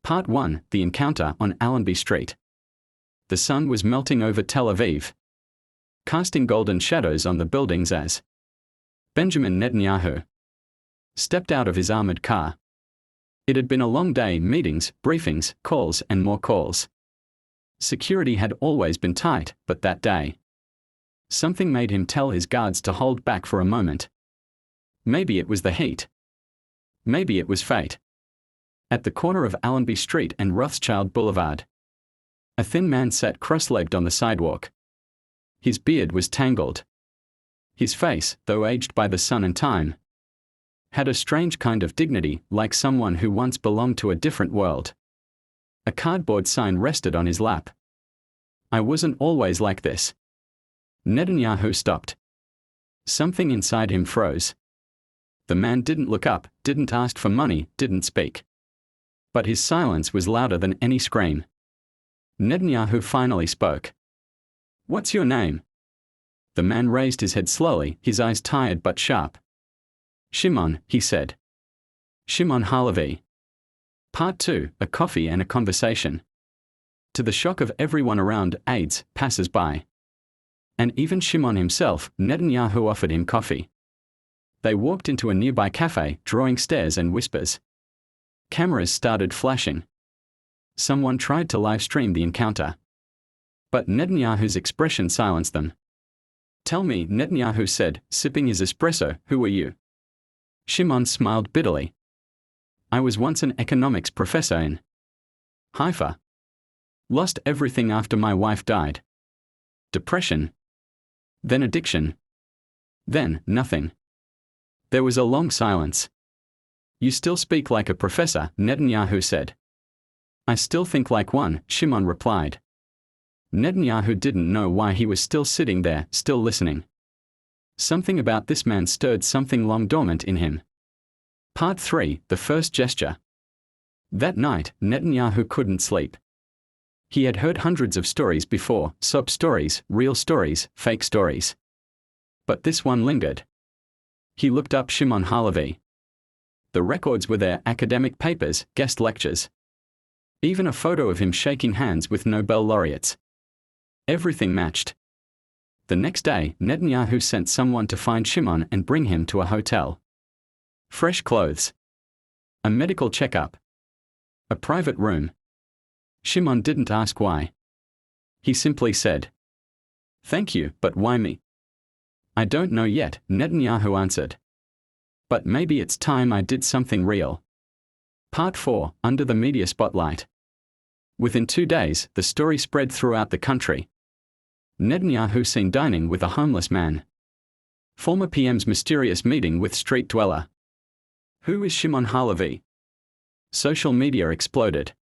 Part 1: The Encounter on Allenby Street. The sun was melting over Tel Aviv, casting golden shadows on the buildings as Benjamin Netanyahu stepped out of his armored car. It had been a long day: meetings, briefings, calls, and more calls. Security had always been tight, but that day, something made him tell his guards to hold back for a moment. Maybe it was the heat. Maybe it was fate. At the corner of Allenby Street and Rothschild Boulevard, a thin man sat cross-legged on the sidewalk. His beard was tangled. His face, though aged by the sun and time, had a strange kind of dignity, like someone who once belonged to a different world. A cardboard sign rested on his lap. "I wasn't always like this." Netanyahu stopped. Something inside him froze. The man didn't look up, didn't ask for money, didn't speak. But his silence was louder than any scream. Netanyahu finally spoke. "What's your name?" The man raised his head slowly, his eyes tired but sharp. "Shimon," he said. "Shimon Halevi." Part 2: A coffee and a conversation. To the shock of everyone around, aides, passers-by, and even Shimon himself, Netanyahu offered him coffee. They walked into a nearby cafe, drawing stares and whispers. Cameras started flashing. Someone tried to live-stream the encounter, but Netanyahu's expression silenced them. "Tell me," Netanyahu said, sipping his espresso, "who are you?" Shimon smiled bitterly. "I was once an economics professor in Haifa. Lost everything after my wife died. Depression. Then addiction. Then nothing." There was a long silence. "You still speak like a professor," Netanyahu said. "I still think like one," Shimon replied. Netanyahu didn't know why he was still sitting there, still listening. Something about this man stirred something long dormant in him. Part 3: The First Gesture. That night, Netanyahu couldn't sleep. He had heard hundreds of stories before: sob stories, real stories, fake stories. But this one lingered. He looked up Shimon Halevi. The records were there: academic papers, guest lectures, even a photo of him shaking hands with Nobel laureates. Everything matched. The next day, Netanyahu sent someone to find Shimon and bring him to a hotel. Fresh clothes, a medical checkup, a private room. Shimon didn't ask why. He simply said, "Thank you, but why me?" "I don't know yet," Netanyahu answered. "But maybe it's time I did something real." Part 4: Under the media spotlight. Within 2 days, the story spread throughout the country. Netanyahu seen dining with a homeless man. Former PM's mysterious meeting with street dweller. Who is Shimon Halevi? Social media exploded.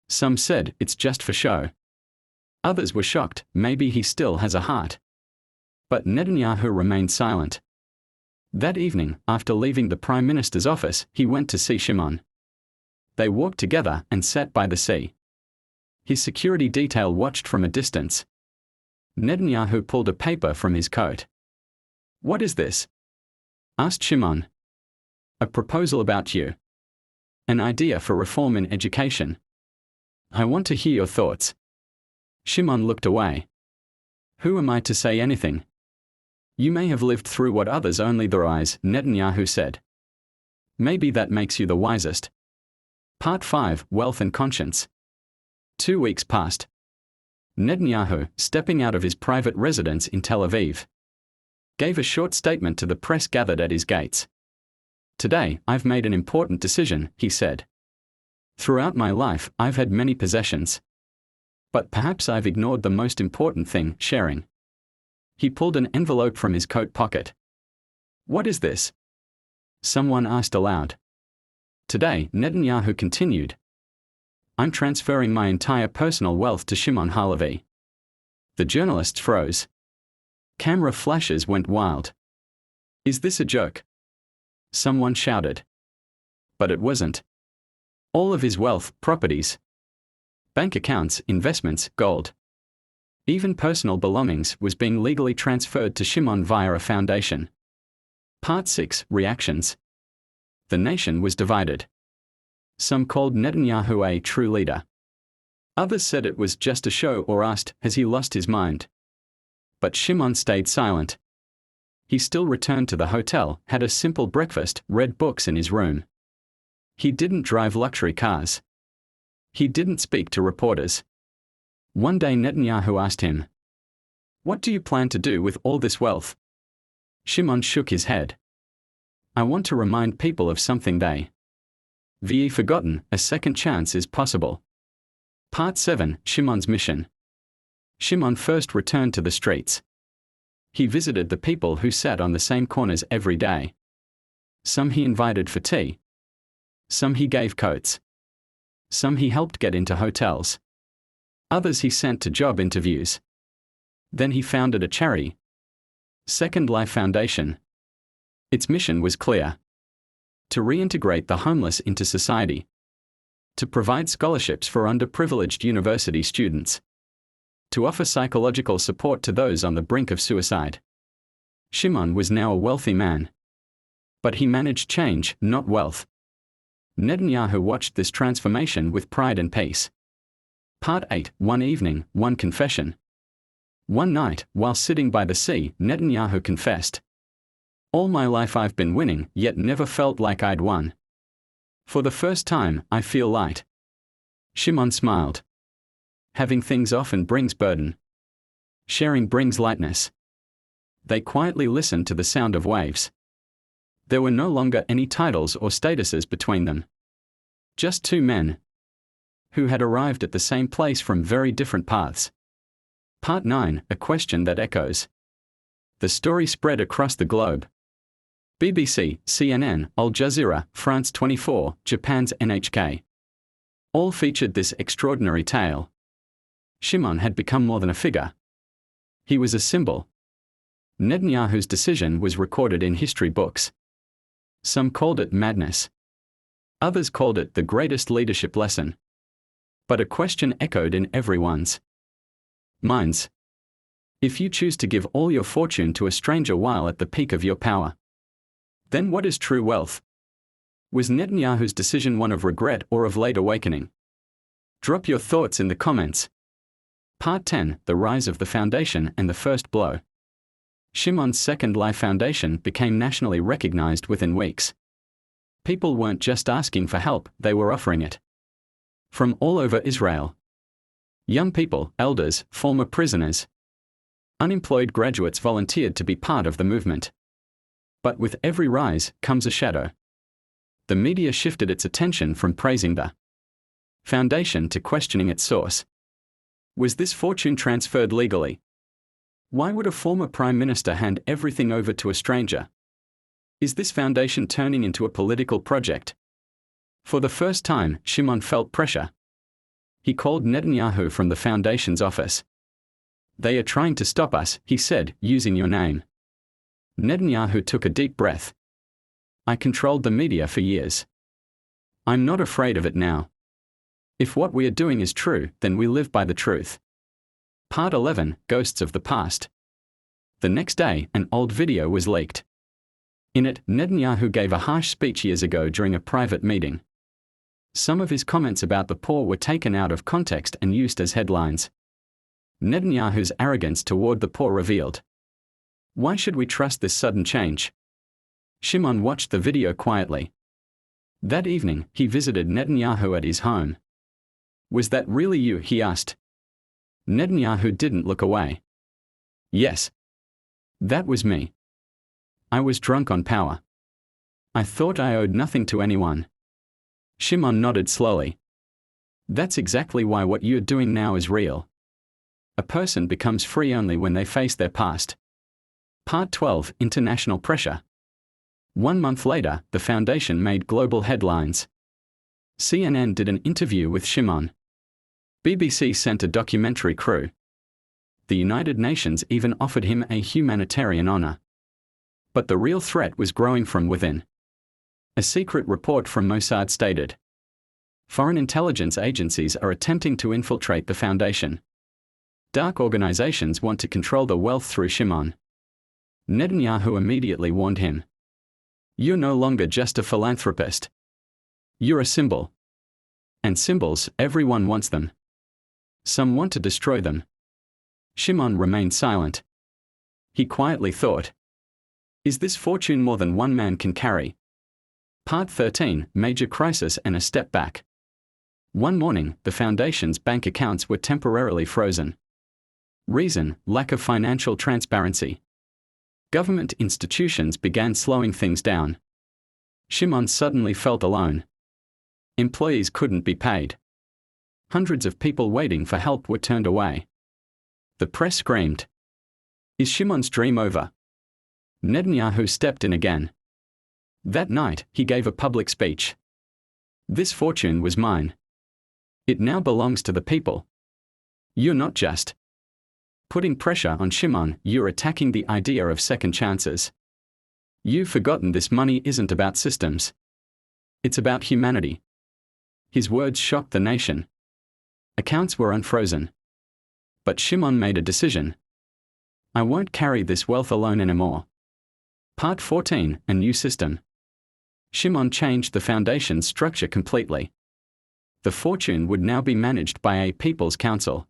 Some said it's just for show. Others were shocked, maybe he still has a heart. But Netanyahu remained silent. That evening, after leaving the Prime Minister's office, he went to see Shimon. They walked together and sat by the sea. His security detail watched from a distance. Netanyahu pulled a paper from his coat. "What is this?" asked Shimon. "A proposal about you. An idea for reform in education. I want to hear your thoughts." Shimon looked away. "Who am I to say anything? You may have lived through what others only their eyes," Netanyahu said. "Maybe that makes you the wisest." Part 5: Wealth and Conscience. 2 weeks passed. Netanyahu, stepping out of his private residence in Tel Aviv, gave a short statement to the press gathered at his gates. "Today, I've made an important decision," he said. "Throughout my life, I've had many possessions. But perhaps I've ignored the most important thing: sharing." He pulled an envelope from his coat pocket. "What is this?" someone asked aloud. "Today," Netanyahu continued, "I'm transferring my entire personal wealth to Shimon Halevi." The journalists froze. Camera flashes went wild. "Is this a joke?" someone shouted. But it wasn't. All of his wealth, properties, bank accounts, investments, gold, even personal belongings, was being legally transferred to Shimon via a foundation. Part 6: Reactions. The nation was divided. Some called Netanyahu a true leader. Others said it was just a show or asked, has he lost his mind? But Shimon stayed silent. He still returned to the hotel, had a simple breakfast, read books in his room. He didn't drive luxury cars. He didn't speak to reporters. One day Netanyahu asked him, "What do you plan to do with all this wealth?" Shimon shook his head. "I want to remind people of something they've forgotten. A second chance is possible." Part 7, Shimon's mission. Shimon first returned to the streets. He visited the people who sat on the same corners every day. Some he invited for tea. Some he gave coats. Some he helped get into hotels. Others he sent to job interviews. Then he founded a charity, Second Life Foundation. Its mission was clear: to reintegrate the homeless into society, to provide scholarships for underprivileged university students, to offer psychological support to those on the brink of suicide. Shimon was now a wealthy man. But he managed change, not wealth. Netanyahu watched this transformation with pride and peace. Part 8, One evening, one confession. One night, while sitting by the sea, Netanyahu confessed, "All my life I've been winning, yet never felt like I'd won. For the first time, I feel light." Shimon smiled. Having things often brings burden. Sharing brings lightness. They quietly listened to the sound of waves. There were no longer any titles or statuses between them. Just two men who had arrived at the same place from very different paths. Part 9, a question that echoes. The story spread across the globe. BBC, CNN, Al Jazeera, France 24, Japan's NHK. All featured this extraordinary tale. Shimon had become more than a figure. He was a symbol. Netanyahu's decision was recorded in history books. Some called it madness. Others called it the greatest leadership lesson. But a question echoed in everyone's minds. If you choose to give all your fortune to a stranger while at the peak of your power, then what is true wealth? Was Netanyahu's decision one of regret or of late awakening? Drop your thoughts in the comments. Part 10, the rise of the foundation and the first blow. Shimon's Second Life Foundation became nationally recognized within weeks. People weren't just asking for help, they were offering it. From all over Israel. Young people, elders, former prisoners, unemployed graduates volunteered to be part of the movement. But with every rise comes a shadow. The media shifted its attention from praising the foundation to questioning its source. Was this fortune transferred legally? Why would a former prime minister hand everything over to a stranger? Is this foundation turning into a political project? For the first time, Shimon felt pressure. He called Netanyahu from the foundation's office. "They are trying to stop us," he said, "using your name." Netanyahu took a deep breath. "I controlled the media for years. I'm not afraid of it now. If what we are doing is true, then we live by the truth." Part 11, Ghosts of the Past. The next day, an old video was leaked. In it, Netanyahu gave a harsh speech years ago during a private meeting. Some of his comments about the poor were taken out of context and used as headlines. Netanyahu's arrogance toward the poor revealed. Why should we trust this sudden change? Shimon watched the video quietly. That evening, he visited Netanyahu at his home. "Was that really you?" he asked. Netanyahu didn't look away. "Yes. That was me. I was drunk on power. I thought I owed nothing to anyone." Shimon nodded slowly. "That's exactly why what you're doing now is real. A person becomes free only when they face their past." Part 12, International Pressure. 1 month later, the foundation made global headlines. CNN did an interview with Shimon. BBC sent a documentary crew. The United Nations even offered him a humanitarian honor. But the real threat was growing from within. A secret report from Mossad stated, foreign intelligence agencies are attempting to infiltrate the foundation. Dark organizations want to control the wealth through Shimon. Netanyahu immediately warned him. "You're no longer just a philanthropist. You're a symbol." And symbols, everyone wants them. Some want to destroy them. Shimon remained silent. He quietly thought, is this fortune more than one man can carry? Part 13, Major Crisis and a Step Back. One morning, the foundation's bank accounts were temporarily frozen. Reason: lack of financial transparency. Government institutions began slowing things down. Shimon suddenly felt alone. Employees couldn't be paid. Hundreds of people waiting for help were turned away. The press screamed, is Shimon's dream over? Netanyahu stepped in again. That night, he gave a public speech. This fortune was mine. It now belongs to the people. You're not just putting pressure on Shimon, you're attacking the idea of second chances. You've forgotten this money isn't about systems. It's about humanity. His words shocked the nation. Accounts were unfrozen. But Shimon made a decision. I won't carry this wealth alone anymore. Part 14, a new system. Shimon changed the foundation's structure completely. The fortune would now be managed by a People's Council,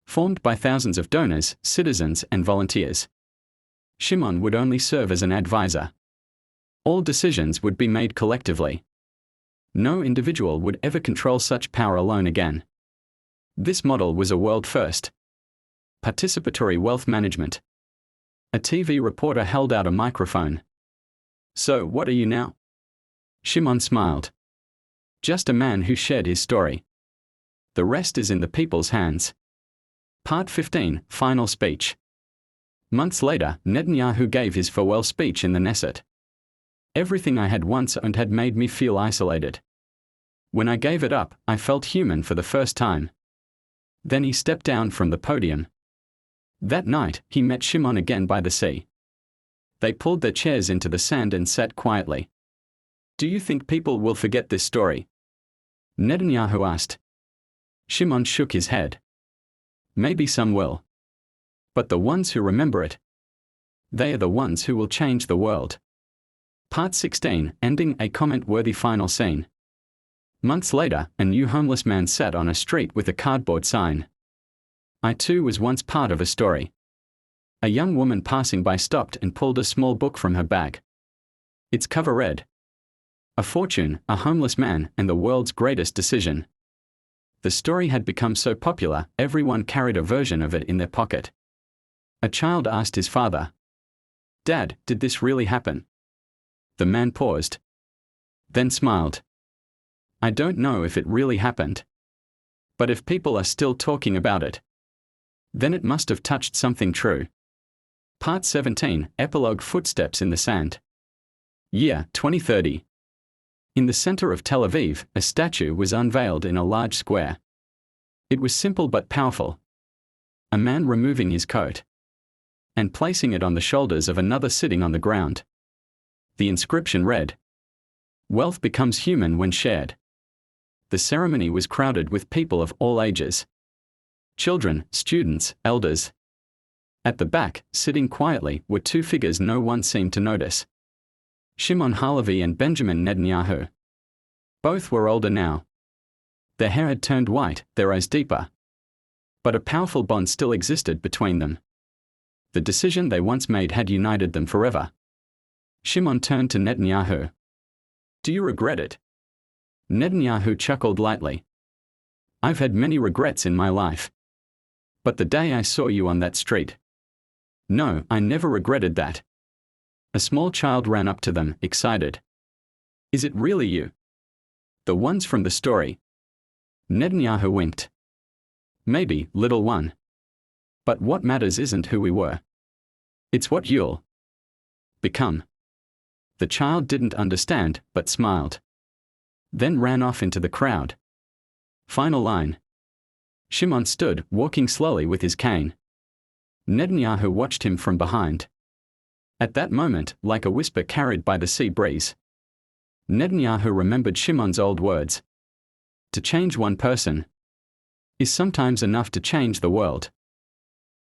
formed by thousands of donors, citizens, and volunteers. Shimon would only serve as an advisor. All decisions would be made collectively. No individual would ever control such power alone again. This model was a world first. Participatory wealth management. A TV reporter held out a microphone. So, what are you now? Shimon smiled. Just a man who shared his story. The rest is in the people's hands. Part 15, Final Speech. Months later, Netanyahu gave his farewell speech in the Knesset. Everything I had once owned had made me feel isolated. When I gave it up, I felt human for the first time. Then he stepped down from the podium. That night, he met Shimon again by the sea. They pulled their chairs into the sand and sat quietly. Do you think people will forget this story? Netanyahu asked. Shimon shook his head. Maybe some will. But the ones who remember it, they are the ones who will change the world. Part 16, ending a comment-worthy final scene. Months later, a new homeless man sat on a street with a cardboard sign. I too was once part of a story. A young woman passing by stopped and pulled a small book from her bag. Its cover read, A Fortune, a Homeless Man, and the World's Greatest Decision. The story had become so popular, everyone carried a version of it in their pocket. A child asked his father, Dad, did this really happen? The man paused. Then smiled. I don't know if it really happened. But if people are still talking about it, then it must have touched something true. Part 17, Epilogue. Footsteps in the Sand. Year 2030. In the center of Tel Aviv, a statue was unveiled in a large square. It was simple but powerful. A man removing his coat and placing it on the shoulders of another sitting on the ground. The inscription read, Wealth becomes human when shared. The ceremony was crowded with people of all ages. Children, students, elders. At the back, sitting quietly, were two figures no one seemed to notice. Shimon Halevi and Benjamin Netanyahu. Both were older now. Their hair had turned white, their eyes deeper. But a powerful bond still existed between them. The decision they once made had united them forever. Shimon turned to Netanyahu. Do you regret it? Netanyahu chuckled lightly. I've had many regrets in my life. But the day I saw you on that street. No, I never regretted that. A small child ran up to them, excited. Is it really you? The ones from the story? Netanyahu winked. Maybe, little one. But what matters isn't who we were. It's what you'll become. The child didn't understand, but smiled. Then ran off into the crowd. Final line. Shimon stood, walking slowly with his cane. Netanyahu watched him from behind. At that moment, like a whisper carried by the sea breeze, Netanyahu remembered Shimon's old words. To change one person is sometimes enough to change the world.